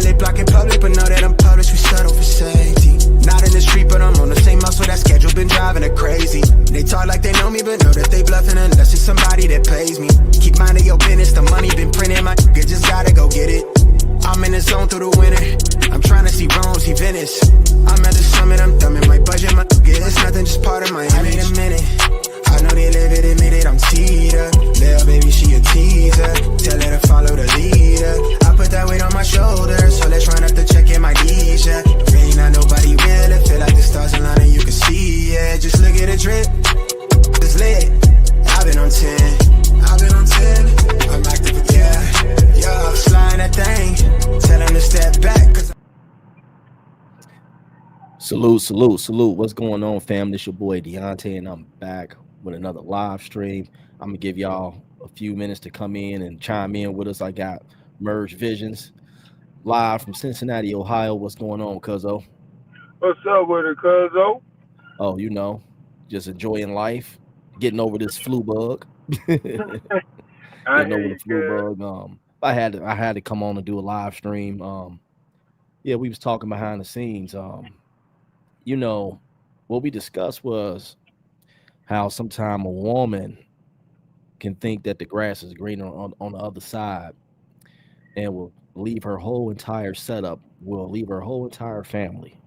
they block in public, but know that I'm published, we settle for safety. Not in the street, but I'm on the same muscle, that schedule been driving her crazy. They talk like they know me, but know that they bluffing unless it's somebody that pays me. Keep minding your business, the money been printing, my nigga just gotta go get it. I'm in the zone through the winter, I'm trying to see Rome, see Venice. I'm at the summit, I'm thumbing my budget, my nigga, it's nothing, just part of my image. I need a minute, I know they live it, admit it, I'm teed up. Little baby, she a teaser, tell her to follow the leader. I put that weight on my shoulders, so let's run up the check in my D's, yeah. Really not nobody real, I feel like the stars align and you can see, yeah. Just look at the drip, it's lit. I've been on 10, I've been on 10. I'm active, yeah, sliding that thing, tell him to step back, cause Salute. What's going on, fam? This your boy Deonte, and I'm back with another live stream. I'm gonna give y'all a few minutes to come in and chime in with us. I got Merge Visions live from Cincinnati, Ohio. What's going on, cuzzo? What's up with it, cuzzo? Oh, just enjoying life, getting over this flu bug. Getting over the flu bug. I had to come on and do a live stream. We was talking behind the scenes. What we discussed was how sometime a woman can think that the grass is greener on the other side and will leave her whole entire setup, will leave her whole entire family,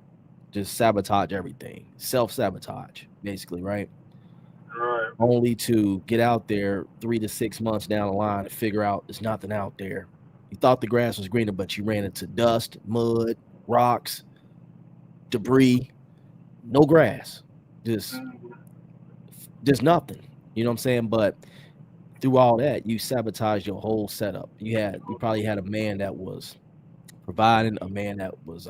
just sabotage everything, self-sabotage, basically, right? Right. Only to get out there 3 to 6 months down the line and figure out there's nothing out there. You thought the grass was greener, but you ran into dust, mud, rocks, debris, no grass, just nothing. You know what I'm saying? But through all that, you sabotaged your whole setup. You probably had a man that was providing, a man that was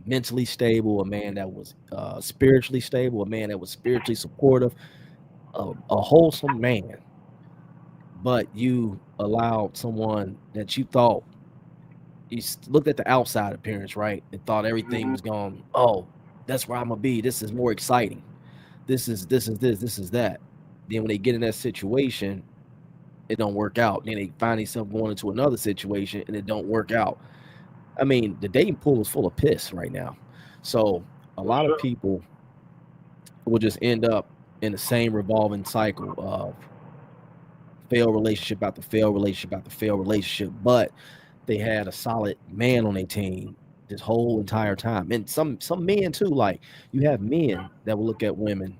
mentally stable, a man that was spiritually stable, a man that was spiritually supportive, a wholesome man. But you allowed someone that you thought, you looked at the outside appearance, right, and thought everything was going, oh, that's where I'm gonna be. This is more exciting. This is that. Then when they get in that situation, it don't work out. Then they find themselves going into another situation and it don't work out. I mean, the dating pool is full of piss right now. So a lot of people will just end up in the same revolving cycle of failed relationship after failed relationship after failed relationship, but they had a solid man on their team this whole entire time. And some men too, like you have men that will look at women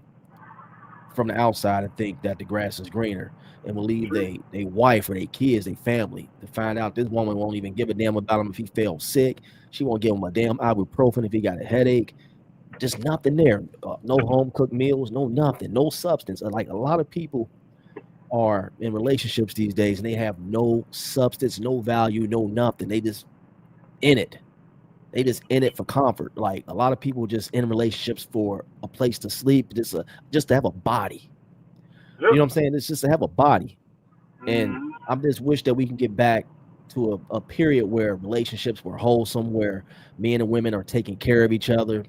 from the outside and think that the grass is greener and will leave their wife or their kids, their family, to find out this woman won't even give a damn about him if he fell sick. She won't give him a damn ibuprofen if he got a headache. Just nothing there. No home cooked meals, no nothing, no substance. Like a lot of people are in relationships these days and they have no substance, no value, no nothing. They just in it. They just in it for comfort. Like a lot of people just in relationships for a place to sleep, just to have a body. Yep. You know what I'm saying? It's just to have a body. And I just wish that we can get back to a period where relationships were wholesome, where men and women are taking care of each other,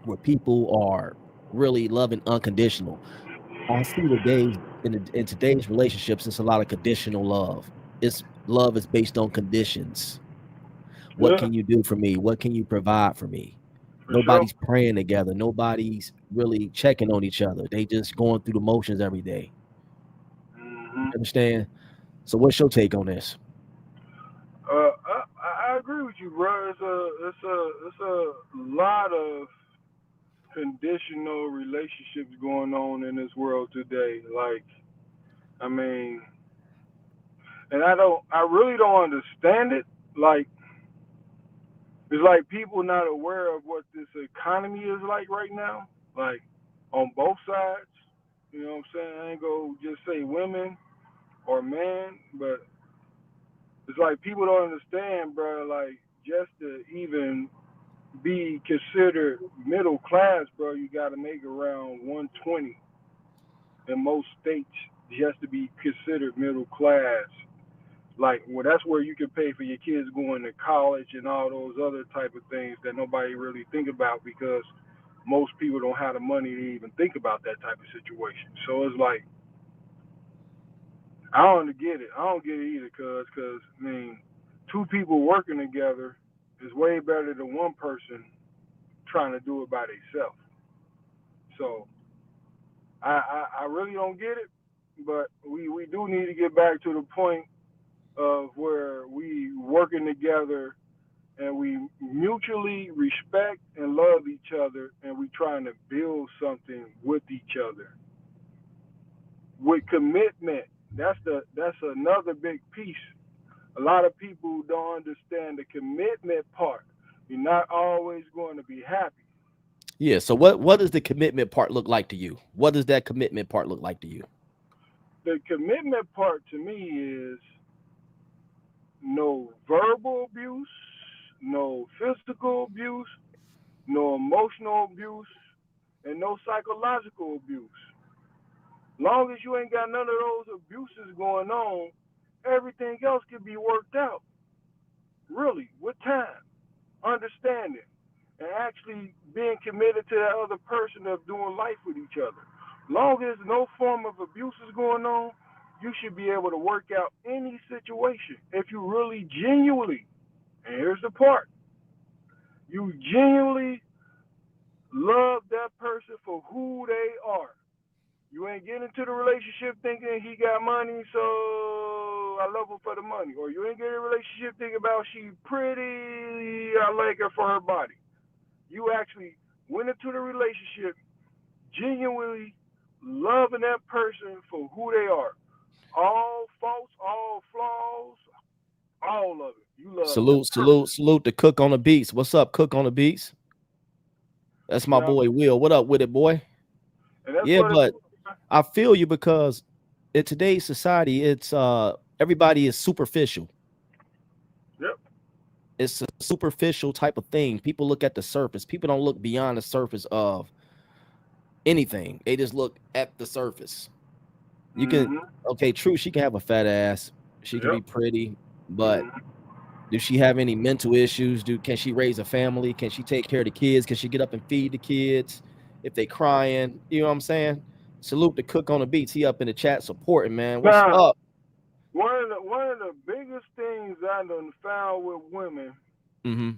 where people are really loving unconditional. I see the days in today's relationships, it's a lot of conditional love. Love is based on conditions. What can you do for me? What can you provide for me? Nobody's praying together. Nobody's really checking on each other. They just going through the motions every day. You understand? So what's your take on this? I agree with you, bro. It's a lot of conditional relationships going on in this world today. Like, I mean, and I really don't understand it. Like, it's like people not aware of what this economy is like right now, like on both sides. You know what I'm saying? I ain't gonna just say women or men, but it's like people don't understand, bro. Like just to even be considered middle class, bro, you got to make around 120 in most states just to be considered middle class. Like, well, that's where you can pay for your kids going to college and all those other type of things that nobody really think about because most people don't have the money to even think about that type of situation. So it's like, I don't get it. I don't get it either, cause I mean, two people working together is way better than one person trying to do it by themselves. So I really don't get it, but we do need to get back to the point of where we working together and we mutually respect and love each other, and we trying to build something with each other with commitment. That's another big piece. A lot of people don't understand the commitment part. You're not always going to be happy. Yeah. So what does the commitment part look like to you? What does that commitment part look like to you? The commitment part to me is no verbal abuse, no physical abuse, no emotional abuse, and no psychological abuse. Long as you ain't got none of those abuses going on, everything else can be worked out. Really, with time, understanding, and actually being committed to that other person of doing life with each other. Long as no form of abuse is going on, you should be able to work out any situation if you really genuinely, and here's the part, you genuinely love that person for who they are. You ain't getting into the relationship thinking he got money, so I love her for the money. Or you ain't getting in a relationship thinking about she pretty, I like her for her body. You actually went into the relationship genuinely loving that person for who they are. All faults, all flaws, all of it. You love the person. Salute to Cook on the Beats. What's up, Cook on the Beats? That's You my know what I boy mean? Will. What up with it, boy? And that's Yeah, what it but is. I feel you because in today's society, it's everybody is superficial. Yep. It's a superficial type of thing. People look at the surface. People don't look beyond the surface of anything. They just look at the surface. You can Mm-hmm. okay, true, she can have a fat ass. She can Yep. be pretty, but Mm-hmm. does she have any mental issues? Can she raise a family? Can she take care of the kids? Can she get up and feed the kids if they crying? You know what I'm saying? Salute to Cook on the Beats. He up in the chat supporting, man. What's Now, up? one of the biggest things I done found with women, Mm-hmm.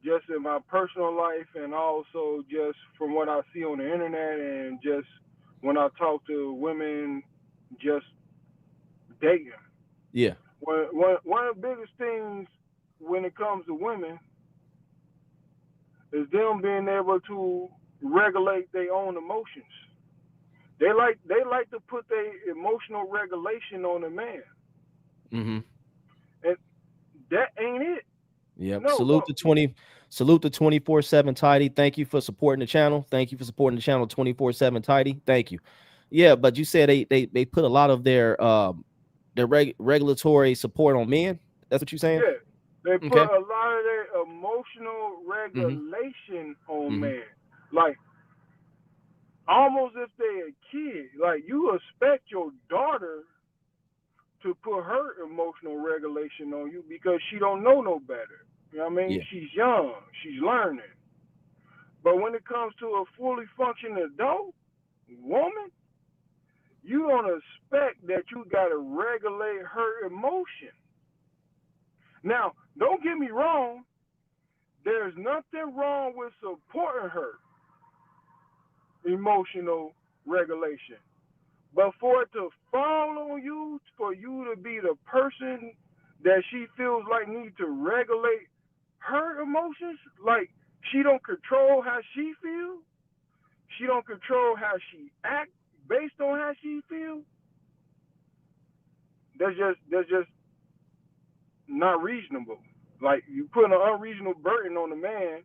just in my personal life and also just from what I see on the internet and just when I talk to women just dating. Yeah. One of the biggest things when it comes to women is them being able to regulate their own emotions. They like to put their emotional regulation on a man. Mm-hmm. And that ain't it. Yep. No, no. Salute to 24/7 Tidy. Thank you for supporting the channel. Thank you for supporting the channel 24/7 Tidy. Thank you. Yeah, but you said they put a lot of their regulatory support on men. That's what you're saying? Yeah, they put Okay. a lot of their emotional Mm-hmm. regulation on Mm-hmm. man. Like almost if they a kid. Like you expect your daughter to put her emotional regulation on you because she don't know no better. You know what I mean? Yeah. She's young, she's learning. But when it comes to a fully functioning adult woman, you don't expect that you gotta regulate her emotion. Now, don't get me wrong, there's nothing wrong with supporting her emotional regulation. But for it to fall on you, for you to be the person that she feels like needs to regulate her emotions, like she don't control how she feels, she don't control how she act based on how she feels. That's just not reasonable. Like you put an unreasonable burden on the man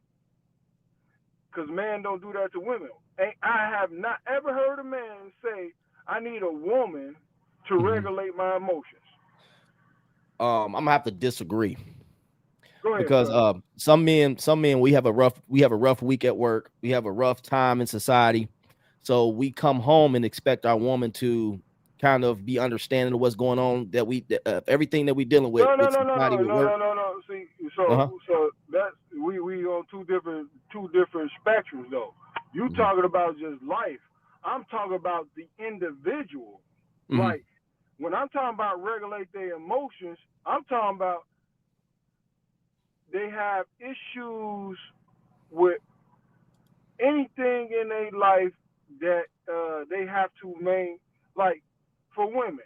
because men don't do that to women. And I have not ever heard a man say, I need a woman to Mm-hmm. regulate my emotions. I'm gonna have to disagree Go ahead, because cuz. some men we have a rough week at work. We have a rough time in society. So we come home and expect our woman to kind of be understanding of what's going on, everything that we dealing with No, no, no, no, society, no, with no, work. no, no, no. See, Uh-huh. so that's we on two different spectrums though. You Mm-hmm. talking about just life. I'm talking about the individual. Mm-hmm. Like when I'm talking about regulate their emotions, I'm talking about they have issues with anything in their life that they have to main, like for women.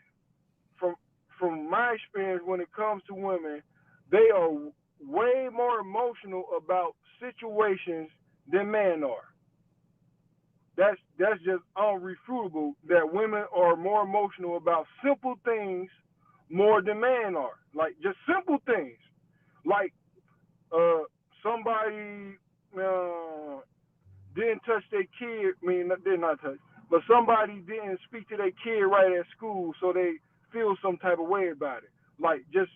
From my experience, when it comes to women, they are way more emotional about situations than men are. That's just unrefutable that women are more emotional about simple things more than men are. Like just simple things, like uh, somebody didn't touch their kid. I mean, did not touch, but somebody didn't speak to their kid right at school, so they feel some type of way about it. Like just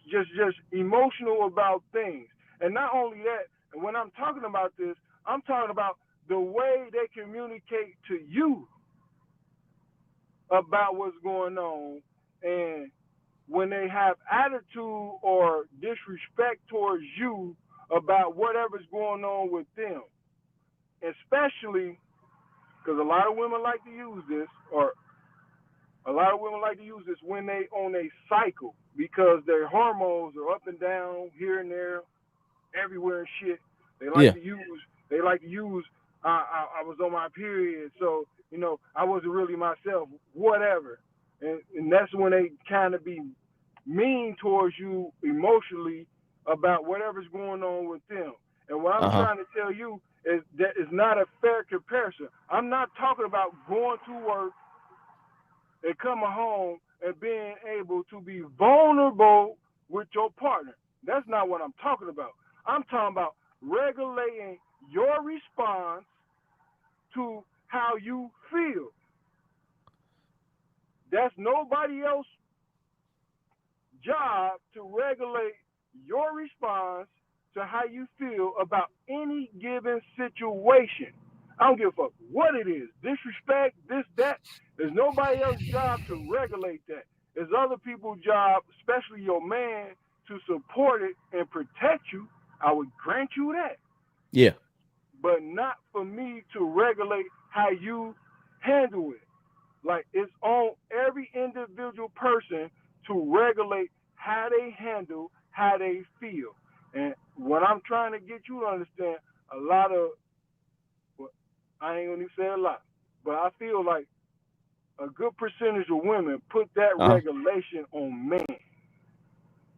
emotional about things, and not only that. And when I'm talking about this, I'm talking about the way they communicate to you about what's going on, and when they have attitude or disrespect towards you about whatever's going on with them, especially because a lot of women like to use this, or a lot of women like to use this when they on a cycle because their hormones are up and down, here and there, everywhere and shit. They like Yeah. to use. They like to use. I was on my period, so I wasn't really myself. Whatever, and that's when they kind of be mean towards you emotionally about whatever's going on with them. And what I'm Uh-huh. trying to tell you is that it's not a fair comparison. I'm not talking about going to work and coming home and being able to be vulnerable with your partner. That's not what I'm talking about. I'm talking about regulating your response to how you feel. That's nobody else's job to regulate your response to how you feel about any given situation. I don't give a fuck what it is. Disrespect, this, that. There's nobody else's job to regulate that. It's other people's job, especially your man, to support it and protect you. I would grant you that. Yeah. But not for me to regulate how you handle it. Like it's on every individual person to regulate how they handle, how they feel. And what I'm trying to get you to understand, a lot of, well, I ain't gonna say a lot, but I feel like a good percentage of women put that Uh-huh. regulation on men,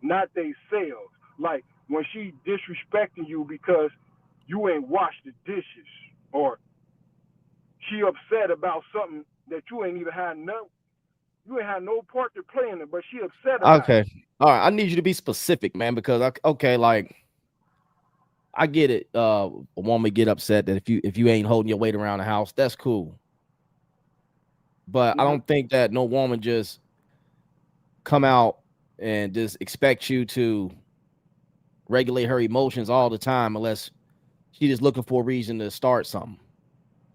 not they selves. Like when she disrespecting you because you ain't washed the dishes, or she upset about something that you ain't even had you ain't had no part to play in it, but she upset about it. Okay. All right. I need you to be specific, man, because okay, like I get it. A woman get upset that if you ain't holding your weight around the house, that's cool. But I Mm-hmm. don't think that no woman just come out and just expect you to regulate her emotions all the time unless she just looking for a reason to start something.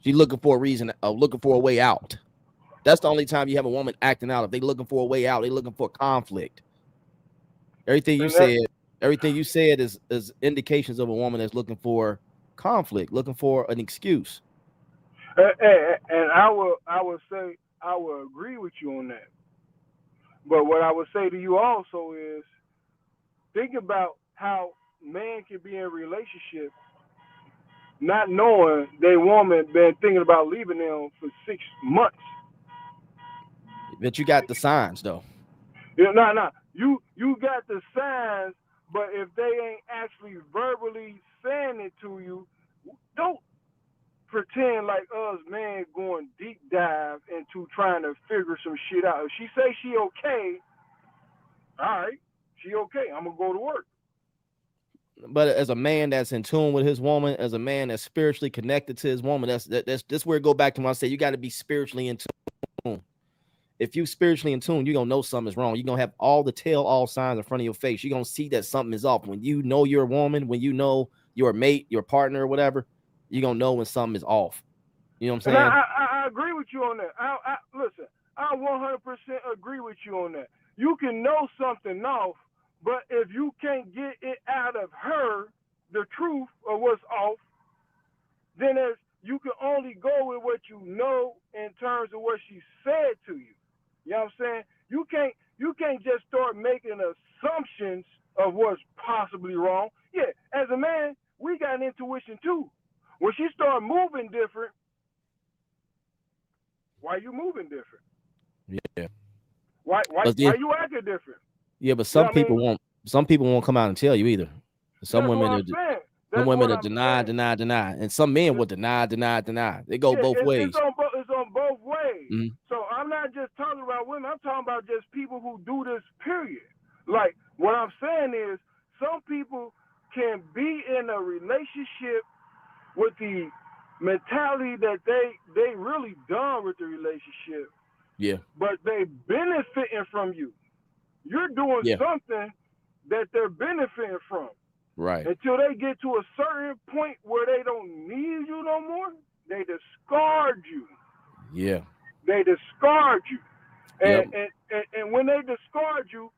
She's looking for a reason, looking for a way out. That's the only time you have a woman acting out. If they looking for a way out, they looking for conflict. Everything you And that, said, everything you said is indications of a woman that's looking for conflict, looking for an excuse. and I would say I would agree with you on that. But what I would say to you also is think about how man can be in a relationship not knowing their woman been thinking about leaving them for 6 months. But you got the signs though. Nah. You got the signs, but if they ain't actually verbally saying it to you, don't pretend like us man going deep dive into trying to figure some shit out. If she say she okay, all right, she okay. I'm gonna go to work. But as a man that's in tune with his woman, as a man that's spiritually connected to his woman, that's where it go back to when I say you got to be spiritually in tune. If you spiritually in tune, you're gonna know something is wrong. You're gonna have all the tell all signs in front of your face. You're gonna see that something is off. When you know you're a woman, when you know your mate, your partner, or whatever, you're gonna know when something is off. You know what I'm And saying? I agree with you on that. Listen, I 100% agree with you on that. You can know something off, but if you can't get it out of her, the truth of what's off, then you can only go with what you know in terms of what she said to you. You know what I'm saying? You can't just start making assumptions of what's possibly wrong. Yeah, as a man, we got an intuition too. When she started moving different, why you moving different? Yeah. Why you acting different? Yeah, but You know what I mean? some people won't come out and tell you either. Some That's what women I'm are saying. some That's women what are I'm saying. deny, and some men will deny. They go Yeah, both ways. it's on both ways. Mhm. So I'm not just talking about women. I'm talking about just people who do this. Period. Like what I'm saying is, some people can be in a relationship with the mentality that they really done with the relationship, Yeah. but they benefiting from you. You're doing Yeah. something that they're benefiting from. Right. Until they get to a certain point where they don't need you no more, they discard you. Yeah. They discard you. Yep. And when they discard you,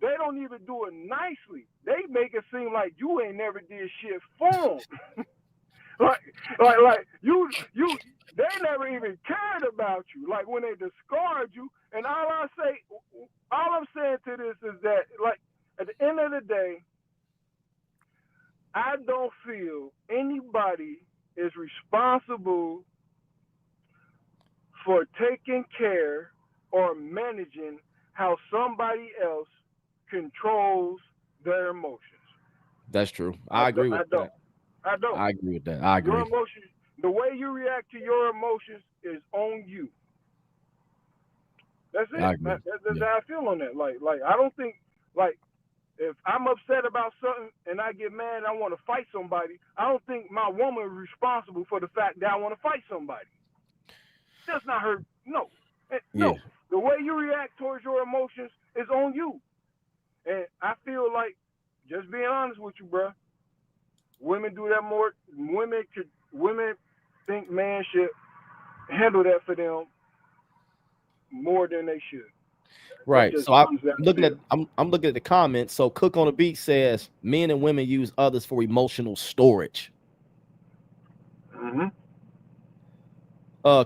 they don't even do it nicely. They make it seem like you ain't never did shit for them. like you they never even cared about you. Like when they discard you, and all I'm saying to this is that, like, at the end of the day, I don't feel anybody is responsible for taking care or managing how somebody else controls their emotions. That's true. I agree with that. I don't. I agree with that. I agree. Your emotions, the way you react to your emotions is on you. That's it. I agree. That's how I feel on that. Like I don't think, like, if I'm upset about something and I get mad and I want to fight somebody, I don't think my woman is responsible for the fact that I want to fight somebody. That's not her. No. No. The way you react towards your emotions is on you. And I feel like, just being honest with you, bro, women do that more. Women think man should handle that for them more than they should. Right. So I'm looking at the comments. So Cook on the Beat says men and women use others for emotional storage. Mm-hmm.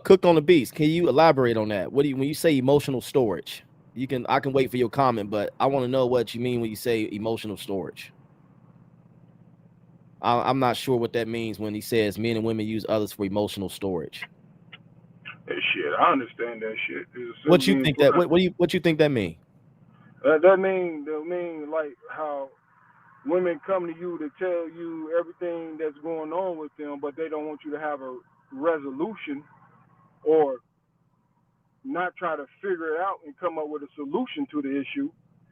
Cook on the Beats, can you elaborate on that? When you say emotional storage? I can wait for your comment, but I want to know what you mean when you say emotional storage. I'm not sure what that means when he says men and women use others for emotional storage. Shit, I understand that shit. What you think that? What you think that mean? That mean like how women come to you to tell you everything that's going on with them, but they don't want you to have a resolution or not try to figure it out and come up with a solution to the issue.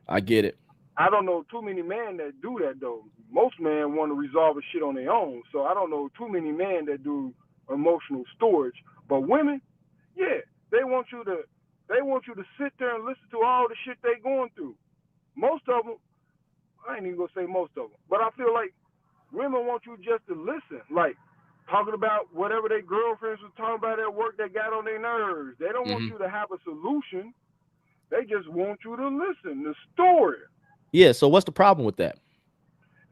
I get it. I don't know too many men that do that though. Most men want to resolve a shit on their own, so I don't know too many men that do emotional storage. But women, yeah, they want you to sit there and listen to all the shit they going through. Most of them, I ain't even gonna say most of them, but I feel like women want you just to listen, like talking about whatever their girlfriends were talking about at work that got on their nerves. They don't want you to have a solution. They just want you to listen, the story. Yeah, so what's the problem with that?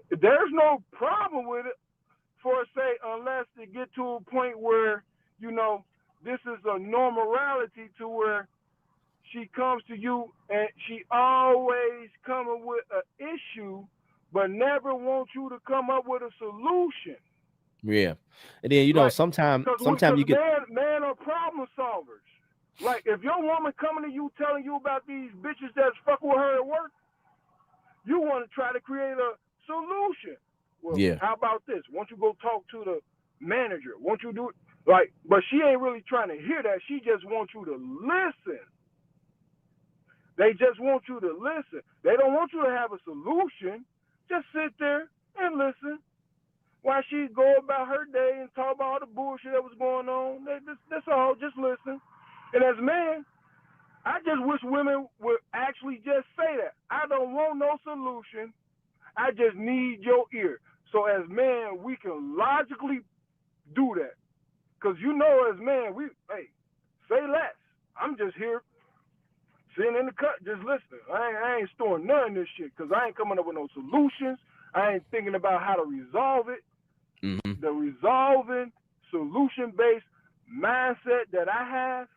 There's no problem with it, for say, unless they get to a point where, you know, this is a normality to where she comes to you and she always coming with an issue, but never wants you to come up with a solution. Yeah, and then you know, sometimes you get men are problem solvers. Like if your woman coming to you telling you about these bitches that's fucking with her at work, you want to try to create a solution. Well, how about this? Won't you go talk to the manager? Won't you do it? Like, but she ain't really trying to hear that. She just wants you to listen. They just want you to listen. They don't want you to have a solution. Just sit there and listen while she go about her day and talk about all the bullshit that was going on. That's all. Just listen. And as a man, I just wish women would actually just say that. I don't want no solution. I just need your ear. So as men, we can logically do that. Because you know as men, say less. I'm just here sitting in the cut, just listening. I ain't storing none of this shit because I ain't coming up with no solutions. I ain't thinking about how to resolve it. Mm-hmm. The resolving, solution-based mindset that I have,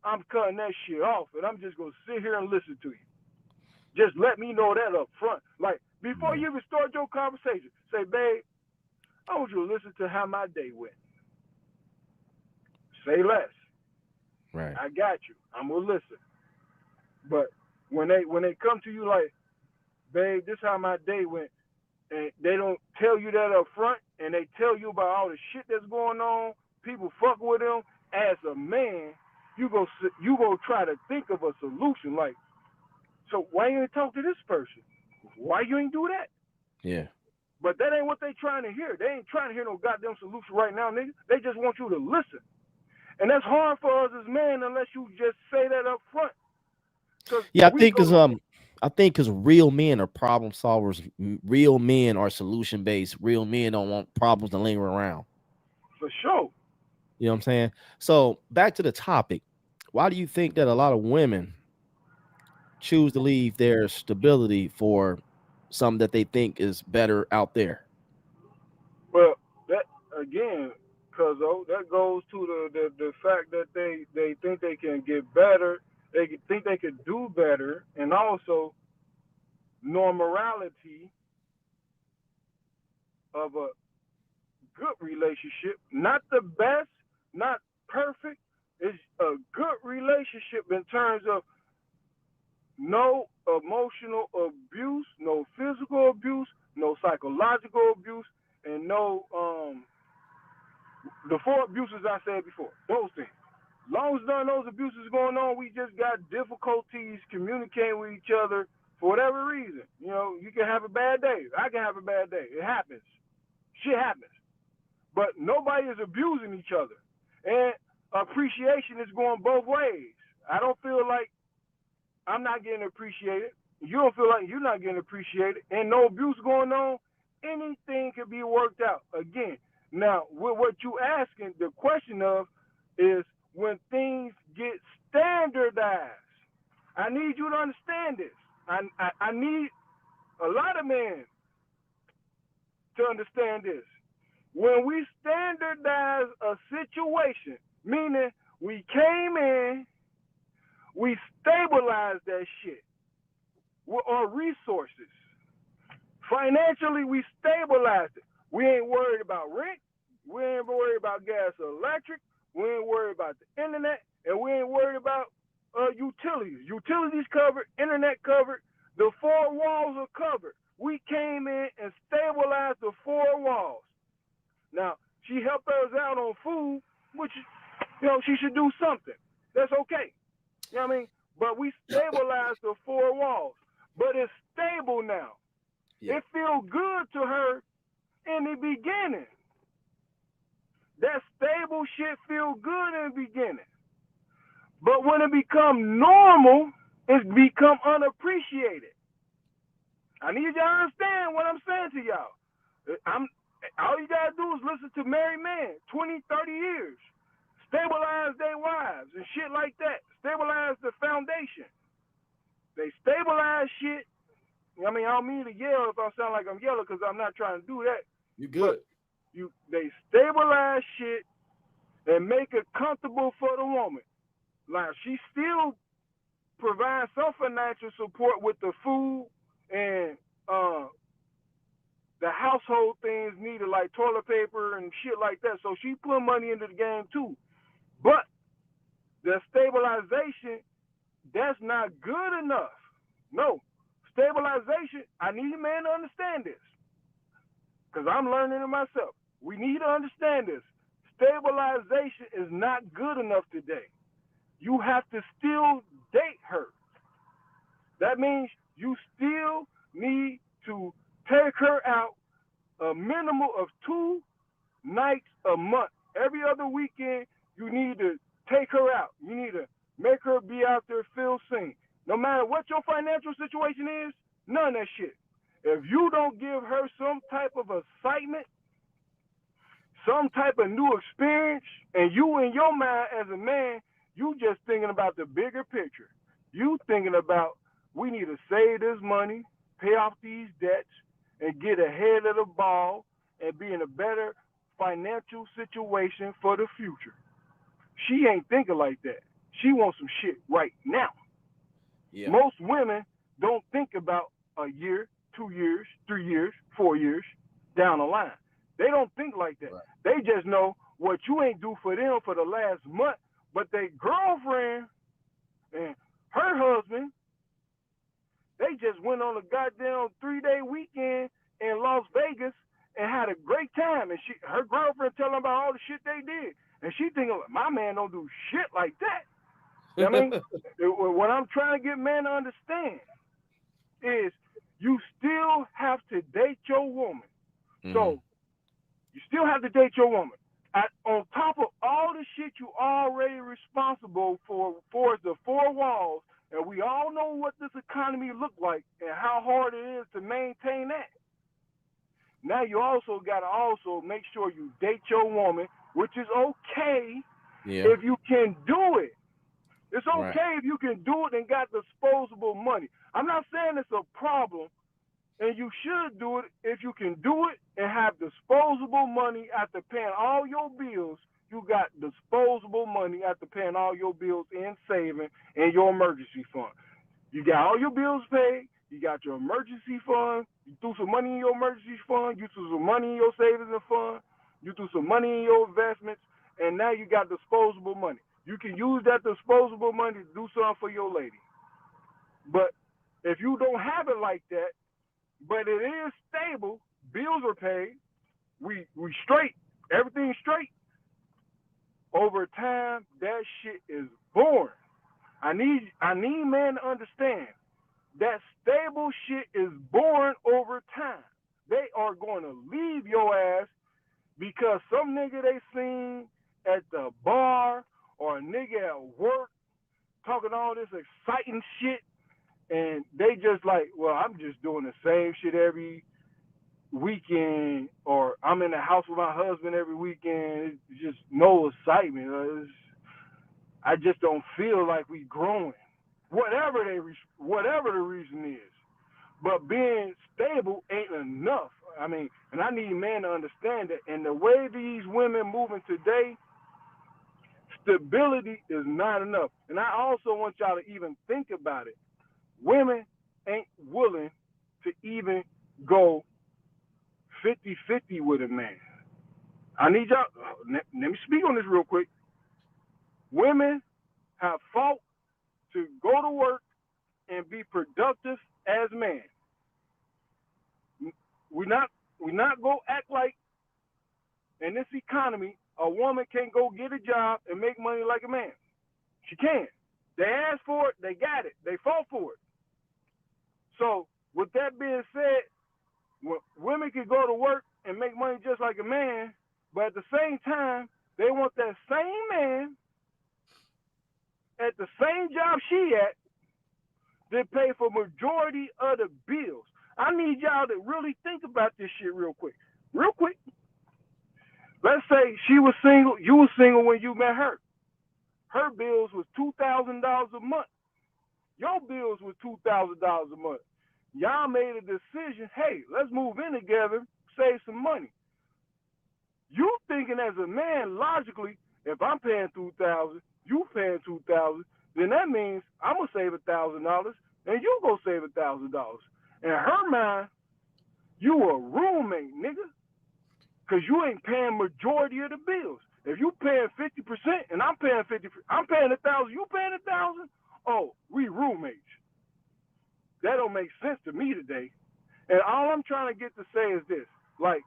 I'm cutting that shit off, and I'm just going to sit here and listen to you. Just let me know that up front. Like, Before you even start your conversation, say, babe, I want you to listen to how my day went. Say less. Right. I got you. I'm gonna listen. But when they come to you like, babe, this how my day went, and they don't tell you that up front, and they tell you about all the shit that's going on, people fuck with them. As a man, you go try to think of a solution. Like, so why you ain't talk to this person? Why you ain't do that? Yeah. But that ain't what they trying to hear. They ain't trying to hear no goddamn solution right now, nigga. They just want you to listen. And that's hard for us as men unless you just say that up front. Yeah, I think because real men are problem solvers. Real men are solution based. Real men don't want problems to linger around. For sure. You know what I'm saying? So back to the topic. Why do you think that a lot of women choose to leave their stability for something that they think is better out there? Well, that again, cause that goes to the fact that they think they can get better, they think they could do better, and also normality of a good relationship, not the best, not perfect. It's a good relationship in terms of no emotional abuse, no physical abuse, no psychological abuse, and no the four abuses I said before. Those things. Long as none of those abuses going on, we just got difficulties communicating with each other for whatever reason. You know, you can have a bad day. I can have a bad day. It happens. Shit happens. But nobody is abusing each other. And appreciation is going both ways. I don't feel like I'm not getting appreciated. You don't feel like you're not getting appreciated. And no abuse going on. Anything can be worked out. Again, now, with what you asking, the question of is when things get standardized. I need you to understand this. I need a lot of men to understand this. When we standardize a situation, meaning we came in, we stabilized that shit with our resources. Financially, we stabilized it. We ain't worried about rent. We ain't worried about gas or electric. We ain't worried about the internet. And we ain't worried about utilities. Utilities covered, internet covered. The four walls are covered. We came in and stabilized the four walls. Now, she helped us out on food, which, you know, she should do something. That's okay. You know what I mean? But we stabilized the four walls. But it's stable now. Yeah. It feels good to her in the beginning. That stable shit feel good in the beginning. But when it become normal, it's become unappreciated. I need y'all to understand what I'm saying to y'all. All you gotta do is listen to married men, 20, 30 years. Stabilize their wives and shit like that. Stabilize the foundation. They stabilize shit. I mean, I don't mean to yell if I sound like I'm yelling because I'm not trying to do that. You good. They stabilize shit and make it comfortable for the woman. Like, she still provides some financial support with the food and the household things needed, like toilet paper and shit like that. So she put money into the game too. But the stabilization, that's not good enough. No. Stabilization, I need a man to understand this. Because I'm learning it myself. We need to understand this. Stabilization is not good enough today. You have to still date her. That means you still need to take her out a minimum of 2 nights a month. Every other weekend, you need to take her out. You need to make her be out there, feel seen. No matter what your financial situation is, none of that shit. If you don't give her some type of excitement, some type of new experience, and you in your mind as a man, you just thinking about the bigger picture. You thinking about, we need to save this money, pay off these debts, and get ahead of the ball and be in a better financial situation for the future. She ain't thinking like that. She wants some shit right now. Yeah. Most women don't think about a year, 2 years, 3 years, 4 years down the line. They don't think like that. Right. They just know what you ain't do for them for the last month, but their girlfriend and her husband, they just went on a goddamn 3-day weekend in Las Vegas and had a great time. And her girlfriend telling about all the shit they did. And she thinking, my man don't do shit like that. You know what I mean? What I'm trying to get men to understand is you still have to date your woman. Mm-hmm. So you still have to date your woman. On top of all the shit you already responsible for the 4 walls, and we all know what this economy look like and how hard it is to maintain that. Now you also got to also make sure you date your woman, which is okay if you can do it. It's okay if you can do it and got disposable money. I'm not saying it's a problem, and you should do it if you can do it and have disposable money after paying all your bills. You got disposable money after paying all your bills and saving in your emergency fund. You got all your bills paid. You got your emergency fund. You threw some money in your emergency fund. You threw some money in your savings fund. You threw some money in your investments. And now you got disposable money. You can use that disposable money to do something for your lady. But if you don't have it like that, but it is stable, bills are paid, we straight, everything's straight, over time, that shit is boring. I need men to understand that stable shit is boring over time. They are going to leave your ass because some nigga they seen at the bar or a nigga at work talking all this exciting shit, and they just like, well, I'm just doing the same shit every weekend, or I'm in the house with my husband every weekend. It's just no excitement. I just don't feel like we growing. Whatever the reason is. But being stable ain't enough. I mean, and I need men to understand that. And the way these women moving today, stability is not enough. And I also want y'all to even think about it. Women ain't willing to even go 50-50 with a man. I need y'all, let me speak on this real quick. Women have fought to go to work and be productive as men. We not go act like in this economy a woman can't go get a job and make money like a man. She can. They asked for it, they got it, they fought for it. So with that being said, women can go to work and make money just like a man, but at the same time, they want that same man at the same job she at to pay for majority of the bills. I need y'all to really think about this shit real quick. Real quick. Let's say she was single, you were single when you met her. Her bills was $2,000 a month. Your bills was $2,000 a month. Y'all made a decision, hey, let's move in together, save some money. You thinking as a man, logically, if I'm paying $2,000, you paying $2,000, then that means I'm going to save $1,000 and you go save $1,000. In her mind, you a roommate, nigga, because you ain't paying majority of the bills. If you paying 50% and I'm paying 50%, I'm paying $1,000, you paying $1,000, oh, we roommates. That don't make sense to me today. And all I'm trying to get to say is this, like,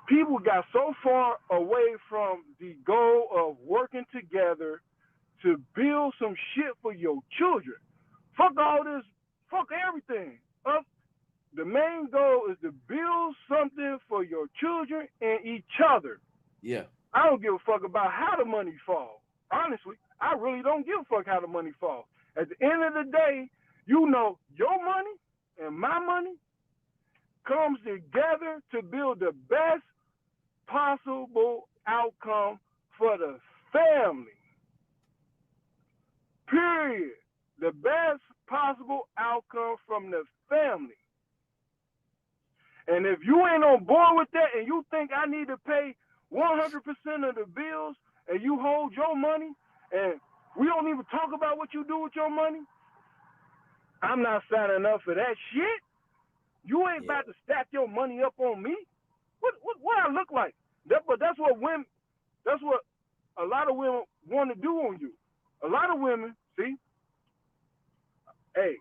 people got so far away from the goal of working together to build some shit for your children. Fuck all this, fuck everything. The main goal is to build something for your children and each other. Yeah. I don't give a fuck about how the money falls. Honestly, I really don't give a fuck how the money falls. At the end of the day, you know your money and my money comes together to build the best possible outcome for the family. Period. The best possible outcome from the family. And if you ain't on board with that and you think I need to pay 100% of the bills and you hold your money and we don't even talk about what you do with your money, I'm not signing up for that shit. You ain't about to stack your money up on me. What I look like? But that's what women. That's what a lot of women want to do on you. A lot of women, see, hey,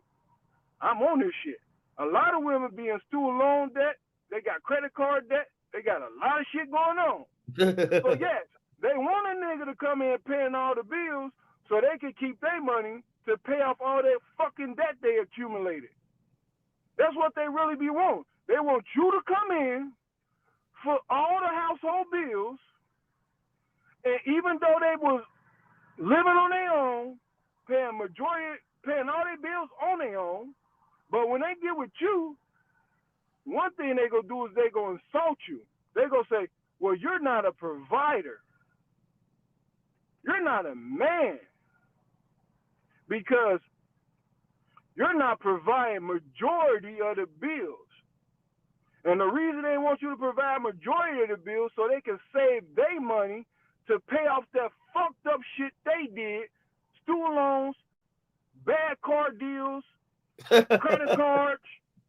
I'm on this shit. A lot of women be in student loan debt. They got credit card debt. They got a lot of shit going on. So yes, they want a nigga to come in paying all the bills so they can keep their money to pay off all that fucking debt they accumulated. That's what they really be want. They want you to come in for all the household bills, and even though they was living on their own, paying all their bills on their own, but when they get with you, one thing they gonna do is they gonna insult you. They gonna say, well, you're not a provider. You're not a man because you're not providing majority of the bills. And the reason they want you to provide majority of the bills so they can save their money to pay off that fucked up shit they did, student loans, bad car deals, credit cards,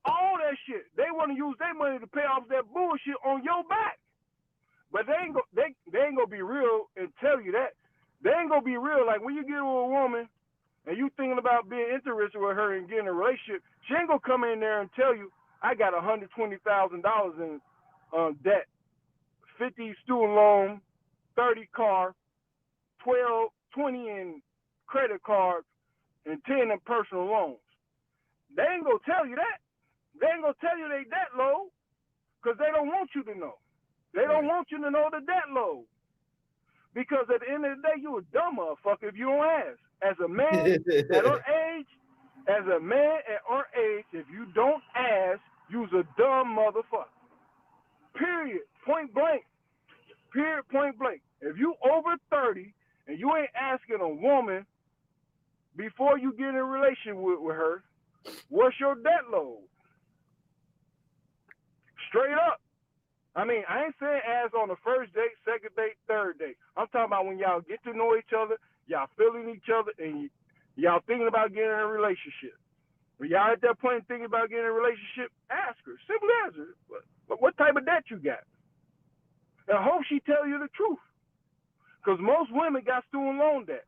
all that shit. They want to use their money to pay off that bullshit on your back. But they ain't gonna be real and tell you that. They ain't gonna be real. Like when you get with a woman and you thinking about being interested with her and getting a relationship, she ain't gonna come in there and tell you, I got $120,000 in debt, 50 student loan, 30 car, 20 in credit cards, and 10 in personal loans. They ain't gonna tell you that. They ain't gonna tell you they debt low because they don't want you to know. They don't want you to know the debt load. Because at the end of the day, you a dumb motherfucker if you don't ask. As a man at our age, if you don't ask, you's a dumb motherfucker. Period. Point blank. Period. Point blank. If you over 30 and you ain't asking a woman before you get in a relationship with her, what's your debt load? Straight up. I mean, I ain't saying as on the first date, second date, third date. I'm talking about when y'all get to know each other, y'all feeling each other, and y'all thinking about getting in a relationship. When y'all at that point thinking about getting in a relationship, ask her. Simple answer. What type of debt you got? And I hope she tell you the truth. Because most women got student loan debt.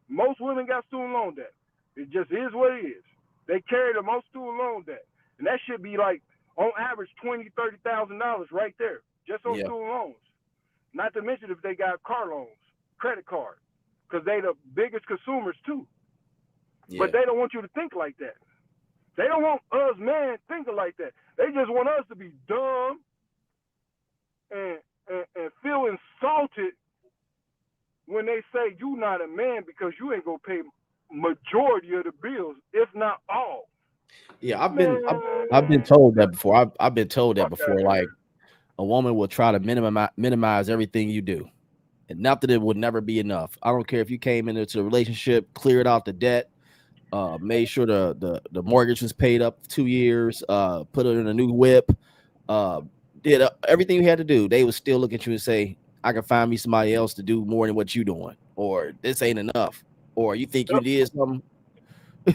Most women got student loan debt. It just is what it is. They carry the most student loan debt. And that should be like, on average, $20,000, $30,000 right there, just on student loans. Not to mention if they got car loans, credit cards, because they the biggest consumers too. Yeah. But they don't want you to think like that. They don't want us men thinking like that. They just want us to be dumb and feel insulted when they say you not a man because you ain't gonna pay majority of the bills, if not all. Yeah, I've been told that before. I've been told that before. Like a woman will try to minimize everything you do, and not that it would never be enough. I don't care if you came into a relationship, cleared out the debt, made sure the mortgage was paid up 2 years, put it in a new whip, did everything you had to do. They would still look at you and say, "I can find me somebody else to do more than what you doing," or "This ain't enough," or "You think you did something."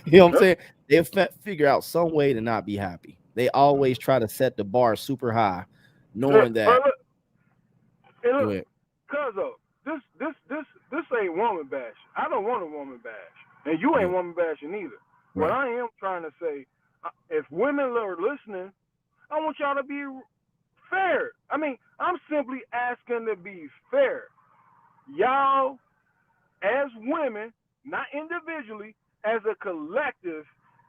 You know what I'm saying? They'll figure out some way to not be happy. They always try to set the bar super high, knowing that. Look, Cuzzo, this ain't woman bash. I don't want a woman bash, and you ain't woman bashing either. Right. What I am trying to say, if women are listening, I want y'all to be fair. I mean, I'm simply asking to be fair. Y'all, as women, not individually, as a collective,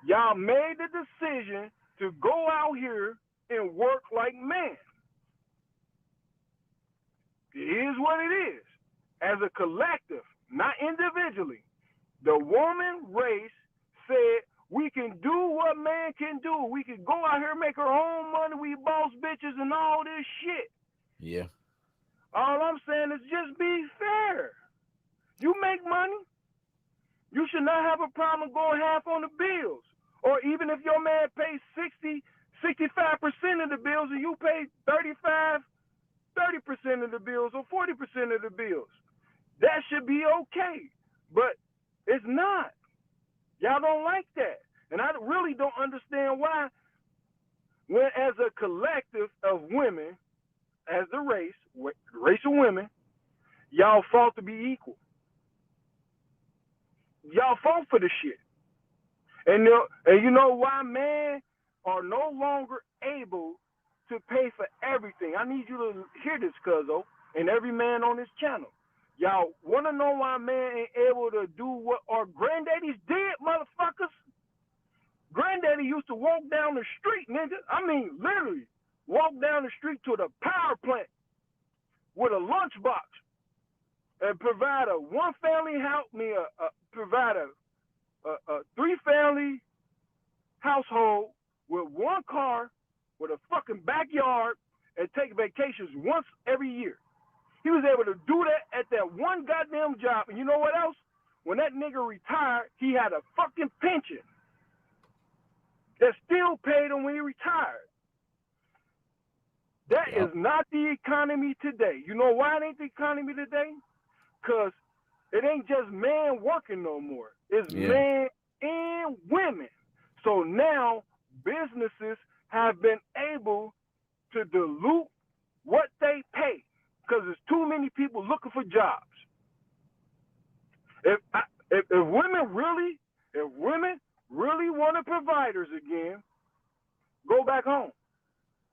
y'all made the decision to go out here and work like men. It is what it is. As a collective, not individually. The woman race said, we can do what man can do. We can go out here, make our own money. We boss bitches and all this shit. Yeah. All I'm saying is just be fair. You make money. You should not have a problem going half on the bills. Or even if your man pays 60, 65% of the bills and you pay 35, 30% of the bills or 40% of the bills. That should be okay. But it's not. Y'all don't like that. And I really don't understand why when as a collective of women, as the race of women, y'all fought to be equal. Y'all fought for the shit. And you know why men are no longer able to pay for everything? I need you to hear this, cuzzo, and every man on this channel. Y'all want to know why men ain't able to do what our granddaddies did, motherfuckers? Granddaddy used to walk down the street, nigga. I mean, literally, walk down the street to the power plant with a lunchbox and provide a one-family house, provide a 3-family household with one car, with a fucking backyard, and take vacations once every year. He was able to do that at that one goddamn job. And you know what else? When that nigga retired, he had a fucking pension that still paid him when he retired. That is not the economy today. You know why it ain't the economy today? Because it ain't just man working no more. It's men and women. So now businesses have been able to dilute what they pay because there's too many people looking for jobs. If women really wanted providers again, go back home.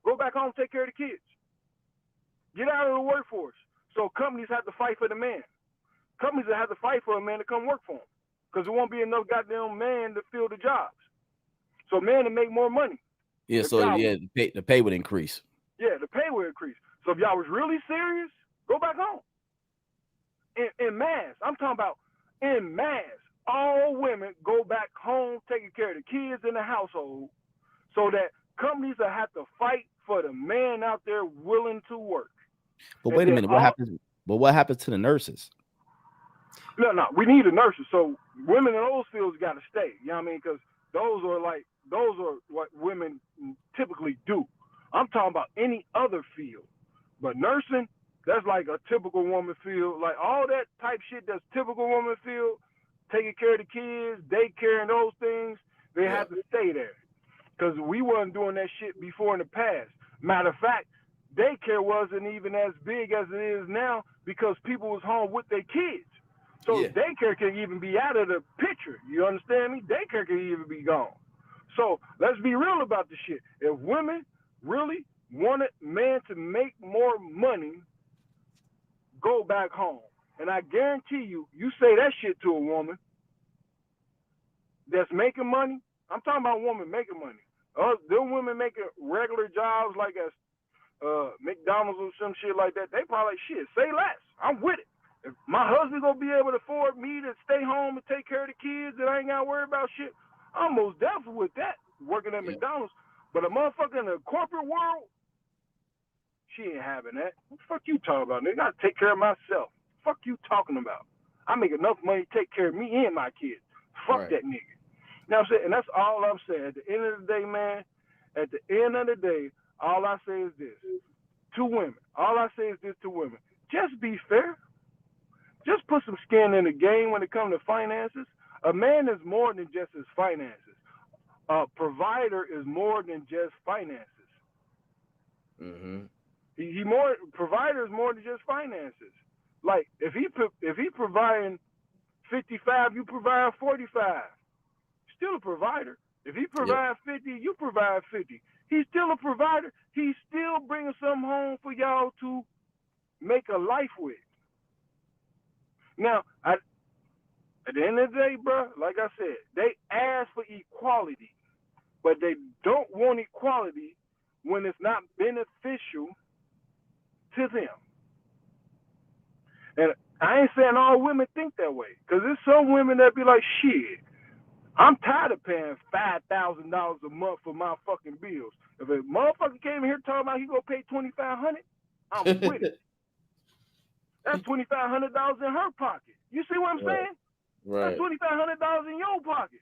Go back home, take care of the kids. Get out of the workforce. So companies have to fight for the man. Companies that have to fight for a man to come work for them because there won't be enough goddamn man to fill the jobs. So men to make more money. Yeah, the pay would increase. Yeah, the pay would increase. So if y'all was really serious, go back home. In mass, I'm talking about in mass. All women go back home taking care of the kids in the household so that companies that have to fight for the man out there willing to work. But wait a minute, what happens? But what happens to the nurses? No, we need the nurses. So women in those fields got to stay. You know what I mean? Because those are what women typically do. I'm talking about any other field. But nursing, that's like a typical woman field. Like all that type shit that's typical woman field, taking care of the kids, daycare and those things, they have to stay there. Because we wasn't doing that shit before in the past. Matter of fact, daycare wasn't even as big as it is now because people was home with their kids. So daycare can even be out of the picture. You understand me? Daycare can even be gone. So let's be real about this shit. If women really wanted men to make more money, go back home. And I guarantee you say that shit to a woman that's making money. I'm talking about a woman making money. Them women making regular jobs like at McDonald's or some shit like that, they probably like, shit, say less. I'm with it. If my husband gonna be able to afford me to stay home and take care of the kids and I ain't gotta worry about shit, I'm most definitely with that, working at McDonald's. But a motherfucker in the corporate world, she ain't having that. What the fuck you talking about, nigga? I gotta take care of myself. Fuck you talking about? I make enough money to take care of me and my kids. Fuck that nigga. Now I'm saying, and that's all I'm saying. At the end of the day, man, at the end of the day, all I say is this to women. All I say is this to women. Just be fair. Just put some skin in the game when it comes to finances. A man is more than just his finances. A provider is more than just finances. Mm-hmm. Provider is more than just finances. Like if he providing 55, you provide 45. Still a provider. If he provides 50, you provide 50. He's still a provider. He's still bringing something home for y'all to make a life with. Now, at the end of the day, bro, like I said, they ask for equality, but they don't want equality when it's not beneficial to them. And I ain't saying all women think that way, because there's some women that be like, shit, I'm tired of paying $5,000 a month for my fucking bills. If a motherfucker came in here talking about he gonna pay $2,500, I'm with it. That's $2,500 in her pocket. You see what I'm saying? Right. That's $2,500 in your pocket.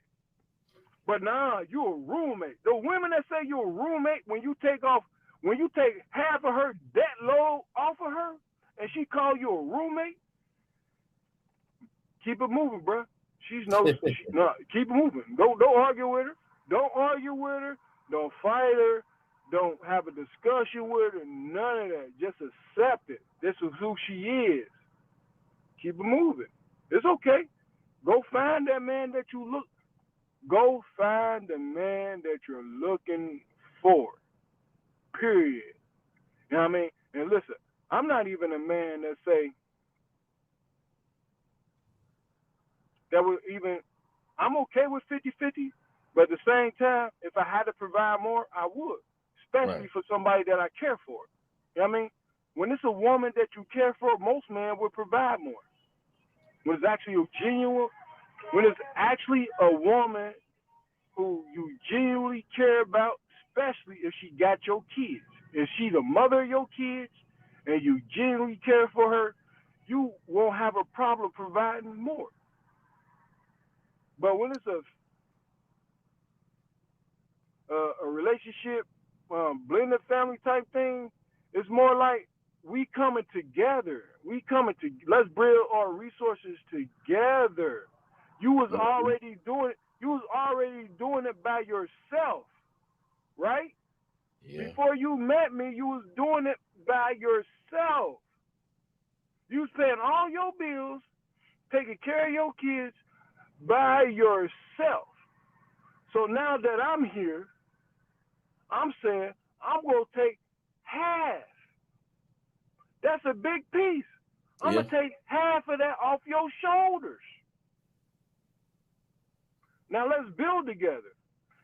But nah, you a roommate. The women that say you're a roommate, when you take half of her debt load off of her, and she call you a roommate, keep it moving, bro. No, keep it moving. Don't argue with her. Don't argue with her. Don't fight her. Don't have a discussion with her, none of that. Just accept it. This is who she is. Keep it moving. It's okay. Go find that man that you look. Go find the man that you're looking for. Period. You know what I mean? And listen, I'm not even a man that say that would even. I'm okay with 50-50, but at the same time, if I had to provide more, I would, especially for somebody that I care for. You know what I mean? When it's a woman that you care for, most men would provide more. When it's actually a genuine, when it's actually a woman who you genuinely care about, especially if she got your kids. If she the mother of your kids and you genuinely care for her, you won't have a problem providing more. But when it's a relationship, blended family type thing, it's more like we coming together. Let's build our resources together. You was already doing it. You was already doing it by yourself, right? Yeah. Before you met me, you was doing it by yourself. You was paying all your bills, taking care of your kids by yourself. So now that I'm here, I'm saying I'm going to take half. That's a big piece. I'm going to take half of that off your shoulders. Now let's build together.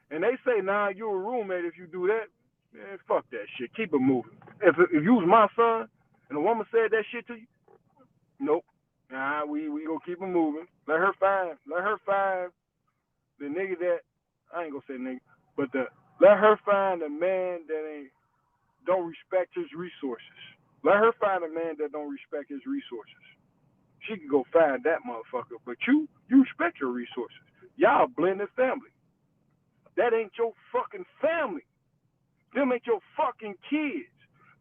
And they say, nah, you're a roommate if you do that. Man, fuck that shit. Keep it moving. If you was my son and a woman said that shit to you, nope. Nah, we gonna keep it moving. Let her find the nigga that, I ain't gonna say nigga, but let her find a man that don't respect his resources. Let her find a man that don't respect his resources. She can go find that motherfucker. But you respect your resources. Y'all blended family. That ain't your fucking family. Them ain't your fucking kids.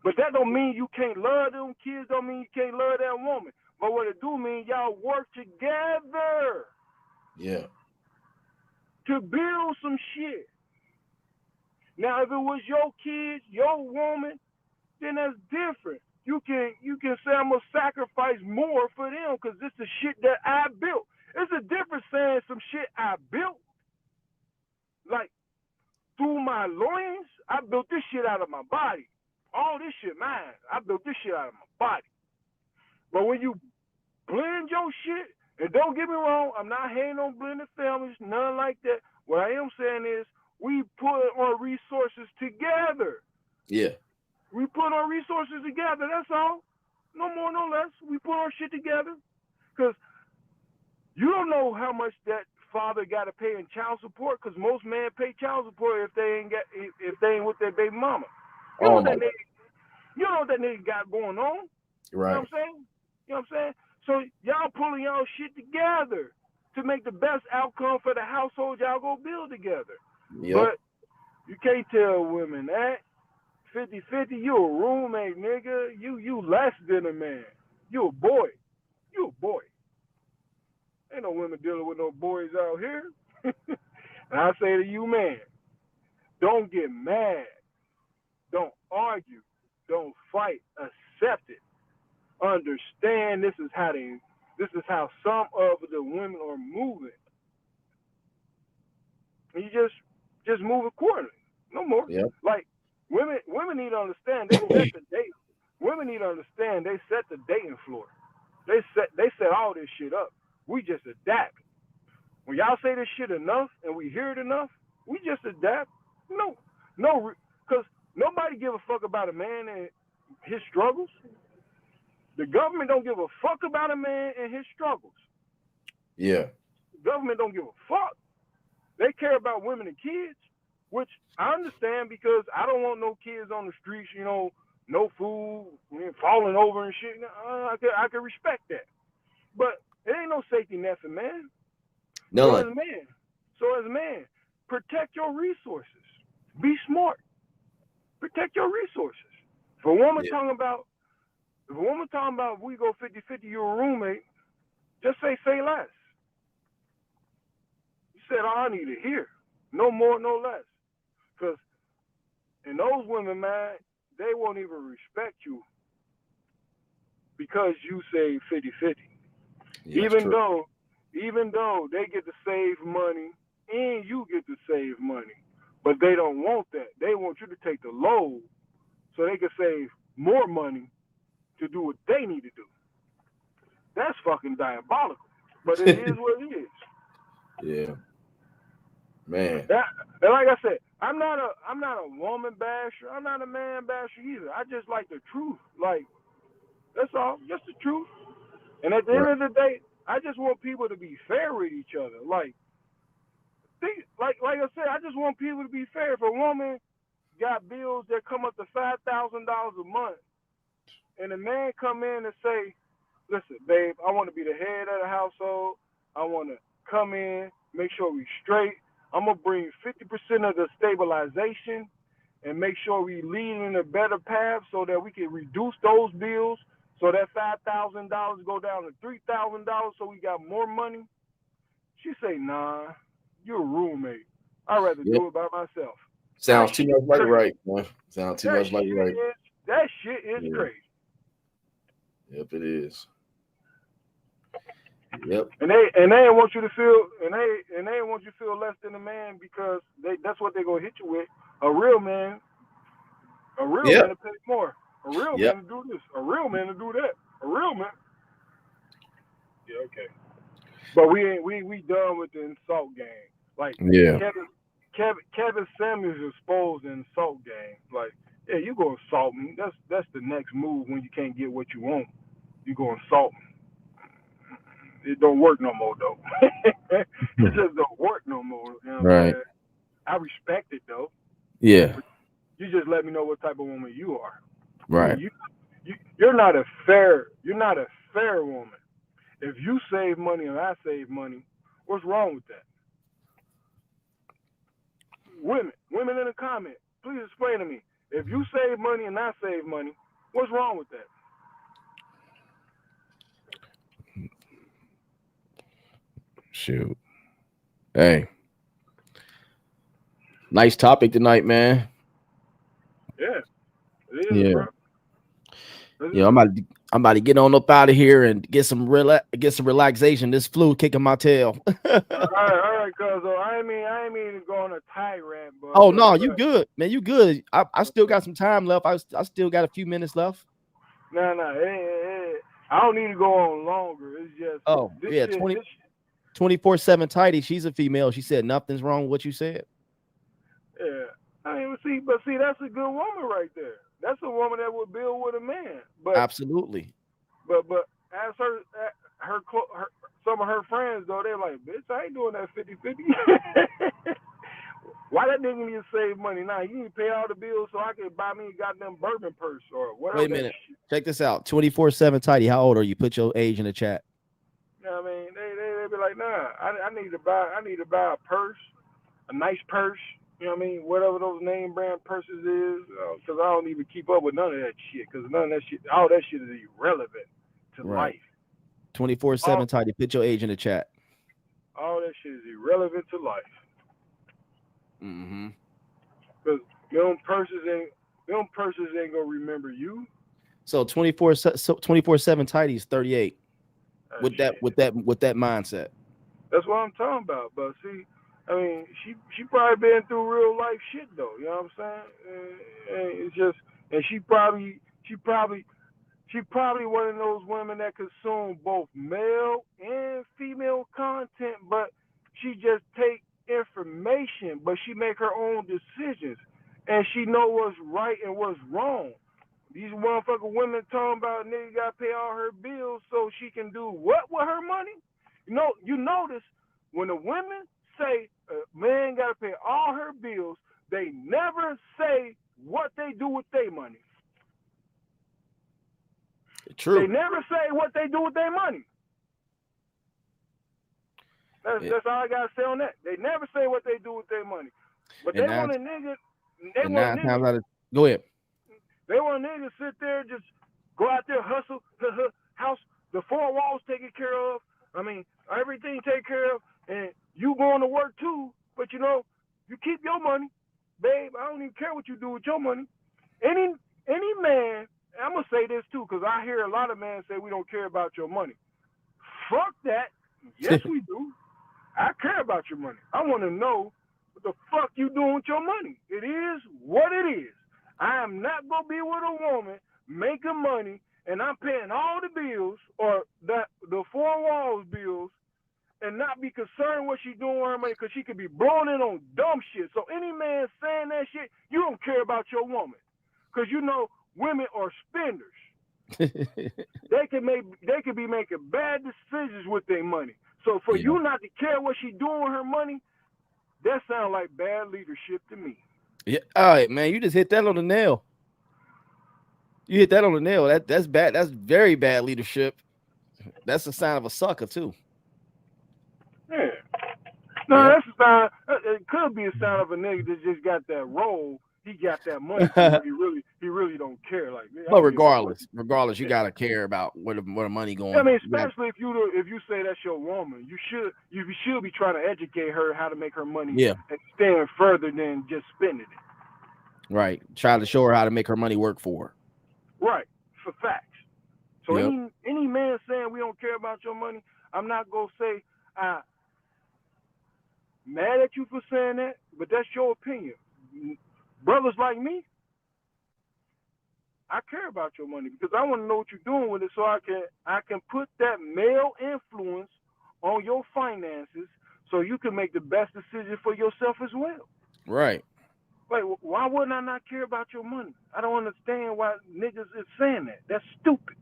But that don't mean you can't love them kids. Don't mean you can't love that woman. But what it do mean, y'all work together. Yeah. To build some shit. Now, if it was your kids, your woman, then that's different. You can say I'm gonna sacrifice more for them because this is shit that I built. It's a difference saying some shit I built. Like, through my loins, I built this shit out of my body. All this shit mine. I built this shit out of my body. But when you blend your shit, and don't get me wrong, I'm not hating on blended families, none like that. What I am saying is we put our resources together. Yeah. We put our resources together, that's all. No more, no less. We put our shit together. Because you don't know how much that father got to pay in child support, because most men pay child support if they ain't with their baby mama. You know what that nigga got going on. Right. You know what I'm saying? You know what I'm saying? So y'all pulling y'all shit together to make the best outcome for the household y'all go build together. Yep. But you can't tell women that. 50-50, you a roommate, nigga. You less than a man. You a boy. You a boy. Ain't no women dealing with no boys out here. And I say to you, man, don't get mad. Don't argue. Don't fight. Accept it. Understand this is how some of the women are moving. And you just move accordingly. No more. Yep. Like women need to understand they set the date. Women need to understand they set the dating floor. They set all this shit up. We just adapt. When y'all say this shit enough and we hear it enough, we just adapt. No, because nobody give a fuck about a man and his struggles. The government don't give a fuck about a man and his struggles. Yeah. The government don't give a fuck. They care about women and kids, which I understand because I don't want no kids on the streets, no food, falling over and shit. I can respect that. But it ain't no safety net for man. No. So as a man, protect your resources. Be smart. Protect your resources. If a woman talking about we go 50-50, you're a roommate, just say less. You said all I need to hear. No more, no less. Because And those women, man, they won't even respect you because you say 50-50. Yeah, that's Even true. though, even though they get to save money and you get to save money, but they don't want that. They want you to take the load so they can save more money to do what they need to do. That's fucking diabolical. But it is what it is. Yeah, man. That, and like I said, I'm not a woman basher. I'm not a man basher either. I just like the truth. Like that's all, just the truth. And at the end Right. of the day, I just want people to be fair with each other. Like I said, I just want people to be fair. If a woman got bills that come up to $5,000 a month, and a man come in and say, "Listen, babe, I want to be the head of the household. I want to come in, make sure we straight. I'm gonna bring 50% of the stabilization and make sure we lead in a better path so that we can reduce those bills, so that $5,000 go down to $3,000, so we got more money." She say, "Nah, you're a roommate. I'd rather Yep. do it by myself." That Sounds too shit much is like crazy. right, man. Sounds too much like right. That shit is Yeah. crazy. Yep, it is. Yep. And they want you to feel and they want you to feel less than a man because that's what they gonna hit you with. A real man, a real Yep. man to pay more. A real Yep. man to do this. A real man to do that. A real man. Yeah, okay. But we done with the insult game. Like Yeah. Kevin Samuels exposed the insult game. Like, yeah, you go insult me. That's the next move when you can't get what you want. You go insult me. It don't work no more though. It just don't work no more. You know what I'm Right. saying? I respect it though. Yeah. You just let me know what type of woman you are. Right. You're not a fair woman. If you save money and I save money, what's wrong with that? Women in the comment, please explain to me. If you save money and I save money, what's wrong with that? Shoot. Hey. Nice topic tonight, man. Yeah, it is, Yeah. bro. Yeah, I'm about to get on up out of here and get some relaxation. This flu kicking my tail. All right, cuz I ain't mean to go on a tirade, Oh but no, you good, man. You good. I still got some time left. I still got a few minutes left. no, I don't need to go on longer. It's just Oh this yeah, shit. 24/7 tighty. She's a female. She said nothing's wrong with what you said. Yeah, I mean, see, that's a good woman right there. That's a woman that would build with a man. Absolutely. But as her some of her friends though, they're like, bitch, I ain't doing that 50-50. Why that nigga need to save money? Nah, you need to pay all the bills so I can buy me a goddamn bourbon purse or whatever. Wait a minute. Check this out. 24/7 tighty. How old are you? Put your age in the chat. You know what I mean? They be like, nah, I need to buy a purse, a nice purse. You know what I mean? Whatever those name brand purses is, because I don't even keep up with none of that shit. Because none of that shit, all that shit is irrelevant to life. 24/7 tighty. Put your age in the chat. All that shit is irrelevant to life. Mm-hmm. Because them purses ain't gonna remember you. So 24/7 tighty is 38. With that mindset. That's what I'm talking about. But see, I mean, she probably been through real life shit though. You know what I'm saying? And it's just, and she probably one of those women that consume both male and female content, but she just take information, but she make her own decisions, and she know what's right and what's wrong. These motherfucking women talking about nigga gotta pay all her bills so she can do what with her money? You notice when the women say a man gotta pay all her bills, they never say what they do with their money. True. They never say what they do with their money. That's all I gotta say on that. They never say what they do with their money. But they want a nigga. Go ahead. They want a nigga to sit there, just go out there, hustle, house, the four walls taken care of. I mean, everything taken care of, and you going to work too. But you keep your money. babe, I don't even care what you do with your money. Any man, I'm gonna say this too, because I hear a lot of men say we don't care about your money. Fuck that. Yes, we do. I care about your money. I want to know what the fuck you doing with your money. It is what it is. I am not gonna be with a woman making money and I'm paying all the bills or the four walls bills and not be concerned what she doing with her money because she could be blowing it on dumb shit. So any man saying that shit, you don't care about your woman. Because you know women are spenders. They could be making bad decisions with their money. So for you not to care what she doing with her money, that sounds like bad leadership to me. Yeah, all right, man. You just hit that on the nail. You hit that on the nail. That's bad. That's very bad leadership. That's a sign of a sucker too. Yeah. No, that's a sign. It could be a sign of a nigga that just got that role. He got that money. he really don't care. Like, man, but regardless, you gotta care about where the money going. I mean, especially if you say that's your woman, you should be trying to educate her how to make her money and stand further than just spending it. Right. Try to show her how to make her money work for her. Right. For facts. So any man saying we don't care about your money, I'm not gonna say mad at you for saying that, but that's your opinion. Brothers like me, I care about your money because I want to know what you're doing with it, so I can put that male influence on your finances, so you can make the best decision for yourself as well. Right. Like, why wouldn't I not care about your money? I don't understand why niggas is saying that. That's stupid.